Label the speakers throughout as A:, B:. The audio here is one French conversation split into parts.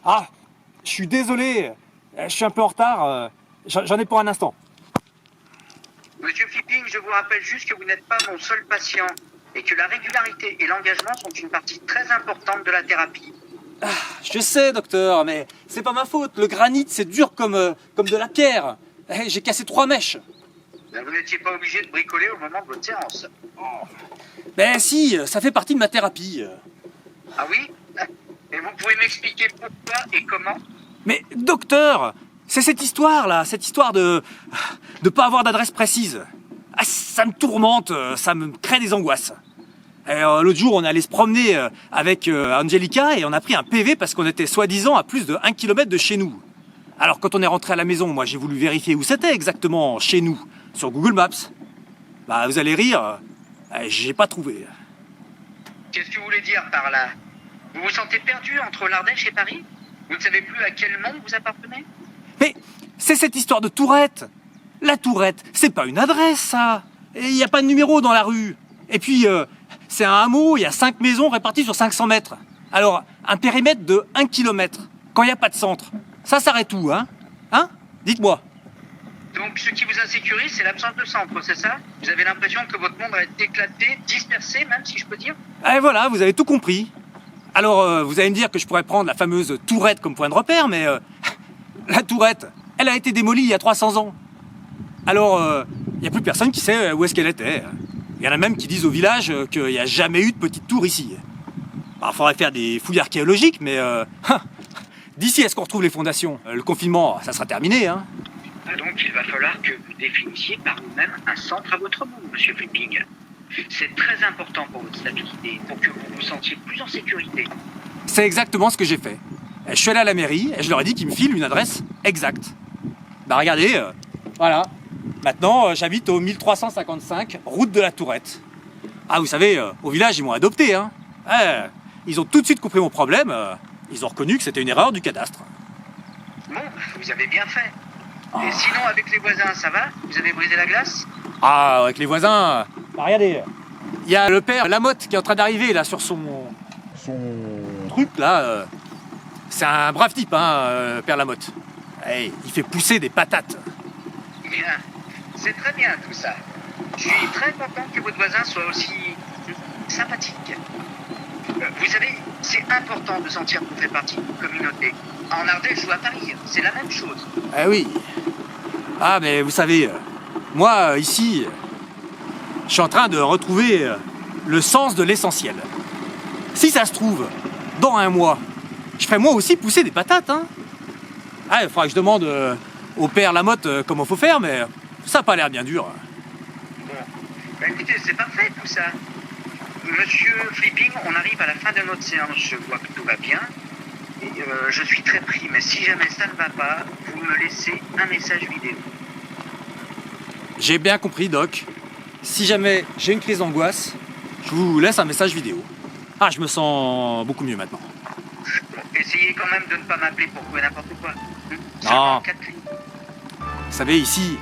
A: Ah, je suis désolé, je suis un peu en retard, j'en ai pour un instant.
B: Monsieur Flipping, je vous rappelle juste que vous n'êtes pas mon seul patient et que la régularité et l'engagement sont une partie très importante de la thérapie.
A: Ah, je sais, docteur, mais c'est pas ma faute. Le granit, c'est dur comme de la pierre. J'ai cassé 3 mèches.
B: Vous n'étiez pas obligé de bricoler au moment de votre séance.
A: Ben si, ça fait partie de ma thérapie.
B: Ah oui? Et vous pouvez m'expliquer pourquoi et comment?
A: Mais docteur, c'est cette histoire-là, cette histoire de pas avoir d'adresse précise. Ah, ça me tourmente, ça me crée des angoisses. L'autre jour, on est allé se promener avec Angelica et on a pris un PV parce qu'on était soi-disant à plus de 1 km de chez nous. Alors quand on est rentré à la maison, moi j'ai voulu vérifier où c'était exactement chez nous, sur Google Maps. Bah vous allez rire, j'ai pas trouvé.
B: Qu'est-ce que vous voulez dire par là? Vous vous sentez perdu entre l'Ardèche et Paris? Vous ne savez plus à quel monde vous appartenez?
A: Mais c'est cette histoire de tourette. La tourette, c'est pas une adresse ça. Il n'y a pas de numéro dans la rue. Et puis, c'est un hameau, il y a 5 maisons réparties sur 500 mètres. Alors, un périmètre de 1 km, quand il n'y a pas de centre. Ça s'arrête où, hein? Hein? Dites-moi.
B: Donc ce qui vous insécurise, c'est l'absence de centre, c'est ça? Vous avez l'impression que votre monde va être éclaté, dispersé même, si je peux dire?
A: Et voilà, vous avez tout compris. Alors, vous allez me dire que je pourrais prendre la fameuse tourette comme point de repère, mais la tourette, elle a été démolie il y a 300 ans. Alors, il n'y a plus personne qui sait où est-ce qu'elle était. Il y en a même qui disent au village qu'il n'y a jamais eu de petite tour ici. Il faudrait faire des fouilles archéologiques, mais d'ici à ce qu'on retrouve les fondations, le confinement, ça sera terminé, hein.
B: Donc il va falloir que vous définissiez par vous-même un centre à votre monde, monsieur Flipping. C'est très important pour votre stabilité, pour que vous vous sentiez plus en sécurité.
A: C'est exactement ce que j'ai fait. Je suis allé à la mairie et je leur ai dit qu'ils me filent une adresse exacte. Bah regardez, voilà. Maintenant, j'habite au 1355, route de la Tourette. Ah, vous savez, au village, ils m'ont adopté, hein. Ils ont tout de suite compris mon problème. Ils ont reconnu que c'était une erreur du cadastre.
B: Bon, vous avez bien fait. Et sinon, avec les voisins, ça va? Vous avez brisé la glace?
A: Ah, avec les voisins... Bah regardez, il y a le père Lamotte qui est en train d'arriver, là, sur son truc, là. C'est un brave type, hein, père Lamotte. Hey, il fait pousser des patates.
B: Bien. C'est très bien tout ça. Je suis très content que votre voisin soit aussi sympathique. Vous savez, c'est important de sentir qu'on fait partie d'une communauté. En Ardèche ou à Paris, c'est la même chose.
A: Eh oui. Ah, mais vous savez, moi, ici, je suis en train de retrouver le sens de l'essentiel. Si ça se trouve, dans 1 mois, je ferai moi aussi pousser des patates, hein. Ah, il faudra que je demande au père Lamotte comment faut faire, mais ça n'a pas l'air bien dur.
B: Bon, bah écoutez, c'est parfait tout ça. Monsieur Flipping, on arrive à la fin de notre séance. Je vois que tout va bien. Et je suis très pris, mais si jamais ça ne va pas, vous me laissez un message vidéo.
A: J'ai bien compris, Doc. Si jamais j'ai une crise d'angoisse, je vous laisse un message vidéo. Ah, je me sens beaucoup mieux maintenant.
B: Bon, essayez quand même de ne pas m'appeler pour tout et n'importe quoi.
A: Non.
B: Seulement 4 lignes.
A: Vous savez, ici,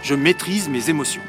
A: je maîtrise mes émotions.